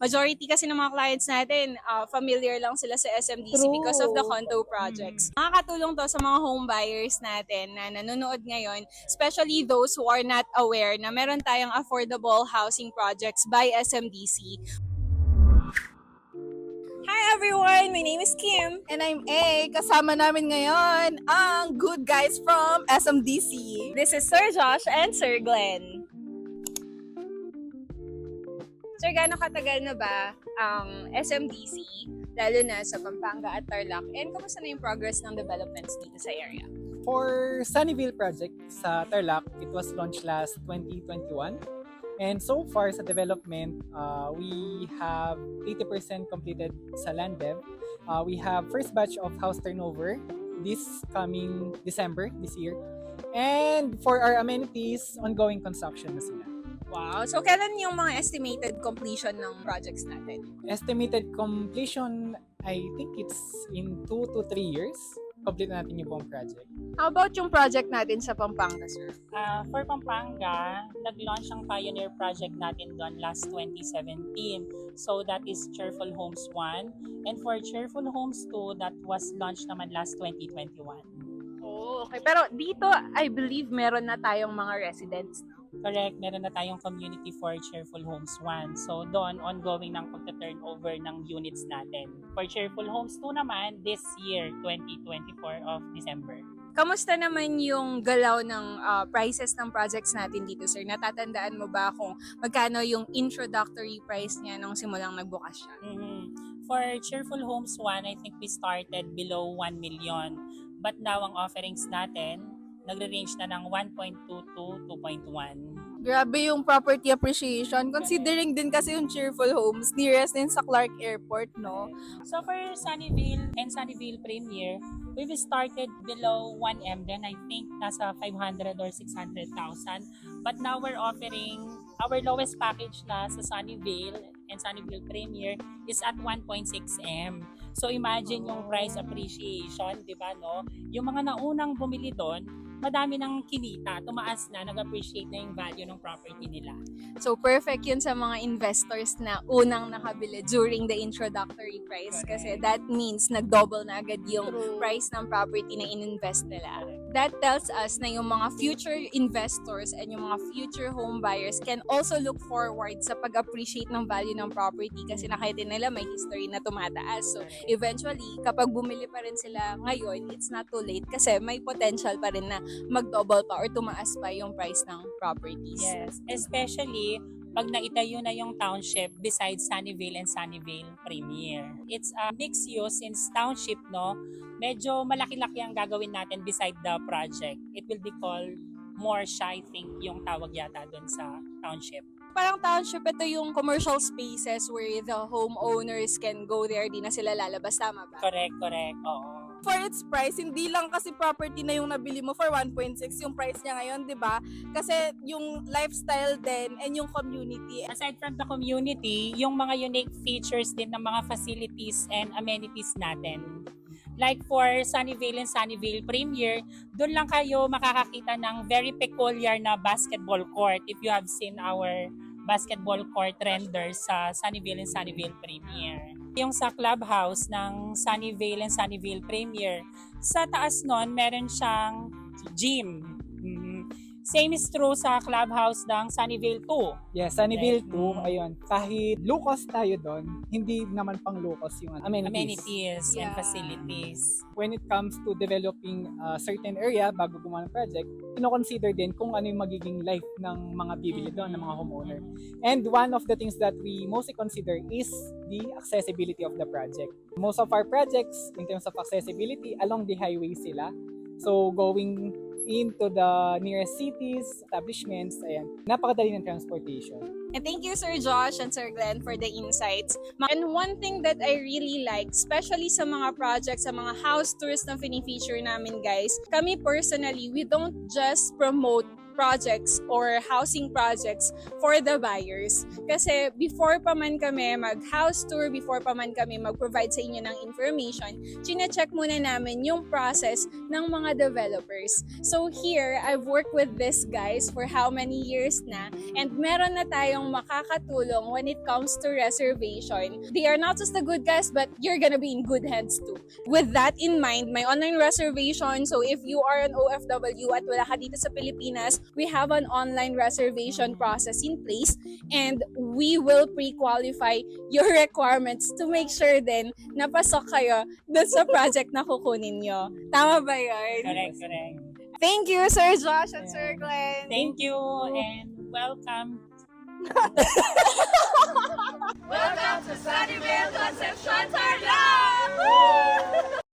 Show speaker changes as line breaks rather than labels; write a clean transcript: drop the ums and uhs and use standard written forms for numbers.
Majority kasi ng mga clients natin, familiar lang sila sa SMDC
True.
because of the condo projects. Makakatulong to sa mga home buyers natin na nanonood ngayon, especially those who are not aware na meron tayong affordable housing projects by SMDC. Hi everyone! My name is Kim.
And I'm A. Kasama namin ngayon ang good guys from SMDC.
This is Sir Josh and Sir Glenn. Sir, gaano katagal na ba ang SMDC, lalo na sa Pampanga at Tarlac? And kamusta na yung progress ng developments dito sa area?
For Sunnyvale project sa Tarlac, it was launched last 2021. And so far sa development, we have 80% completed sa land dev. We have first batch of house turnover this coming December this year. And for our amenities, ongoing construction na sila.
Wow! So, kailan yung mga estimated completion ng projects natin?
Estimated completion, I think it's in 2 to 3 years. Complete na natin yung buong project.
How about yung project natin sa Pampanga, sir?
For Pampanga, nag-launch ang pioneer project natin doon last 2017. So that is Cheerful Homes 1. And for Cheerful Homes 2, that was launched naman last 2021.
Oh, okay. Pero dito, I believe meron na tayong mga residents.
Correct, meron na tayong community for Cheerful Homes 1. So doon, ongoing ng pagta-turnover ng units natin. For Cheerful Homes 2 naman, this year, 2024 of December.
Kamusta naman yung galaw ng prices ng projects natin dito, sir? Natatandaan mo ba kung magkano yung introductory price niya nung simulang nagbukas siya?
For Cheerful Homes 1, I think we started below 1 million. But now, ang offerings natin, nagre-range na ng 1.2 to 2.1.
Grabe yung property appreciation. Considering din kasi yung Cheerful Homes, nearest din sa Clark Airport, no?
So for Sunnyvale and Sunnyvale Premier, we've started below 1M then I think nasa 500 or 600,000. But now we're offering our lowest package na sa Sunnyvale and Sunnyvale Premier is at 1.6M. So imagine yung price appreciation, di ba, no? Yung mga naunang bumili doon, madami nang kinita, tumaas na, nag-appreciate na yung value ng property nila.
So, perfect yun sa mga investors na unang nakabili during the introductory price kasi that means nag-double na agad yung
True.
price ng property na in-invest nila. That tells us na yung mga future investors and yung mga future home buyers can also look forward sa pag-appreciate ng value ng property kasi nakita nila may history na tumataas. So, eventually, kapag bumili pa rin sila ngayon, it's not too late kasi may potential pa rin na mag-double pa or tumaas pa yung price ng properties.
Yes, especially pag naitayo na yung township besides Sunnyvale and Sunnyvale Premier. It's a mixed use since township, no? Medyo malaki-laki ang gagawin natin beside the project. It will be called Morsha, I think yung tawag yata doon sa township.
Parang township, ito yung commercial spaces where the homeowners can go there, di na sila lalabas. Tama ba?
Correct, oo.
For its price, hindi lang kasi property na yung nabili mo for 1.6 yung price niya ngayon, di ba? Kasi yung lifestyle din and yung community.
Aside from the community, yung mga unique features din ng mga facilities and amenities natin. Like for Sunnyvale and Sunnyvale Premier, doon lang kayo makakakita ng very peculiar na basketball court if you have seen our basketball court renders sa Sunnyvale and Sunnyvale Premier. Yung sa clubhouse ng Sunnyvale and Sunnyvale Premier, sa taas nun, meron siyang gym. Same is true sa clubhouse ng Sunnyvale 2.
Yes, Sunnyvale 2, ayun. Kahit low cost tayo doon, hindi naman pang low cost yung amenities.
And facilities.
When it comes to developing a certain area bago gumawa ng project, kino-consider din kung ano yung magiging life ng mga bibili doon, ng mga homeowner. And one of the things that we mostly consider is the accessibility of the project. Most of our projects, in terms of accessibility, along the highway sila. So going into the nearest cities, establishments, ayan, napakadali ng transportation.
And thank you, Sir Josh and Sir Glenn, for the insights. And one thing that I really like, especially sa mga projects, sa mga house tours na fini-feature namin, guys, kami personally, we don't just promote projects or housing projects for the buyers. Kasi before pa man kami mag-house tour, before pa man kami mag-provide sa inyo ng information, chine-check muna namin yung process ng mga developers. So here, I've worked with these guys for how many years na, and meron na tayong makakatulong when it comes to reservation. They are not just the good guys, but you're gonna be in good hands too. With that in mind, my online reservation, so if you are an OFW at wala ka dito sa Pilipinas, we have an online reservation process in place, and we will pre-qualify your requirements to make sure din na pasok kayo dun sa project na kukunin nyo. Tama ba yun?
Correct.
Thank you, Sir Josh and Sir Glenn.
Thank you and welcome.
Welcome to Sunnyvale Concepcion, Tarlac!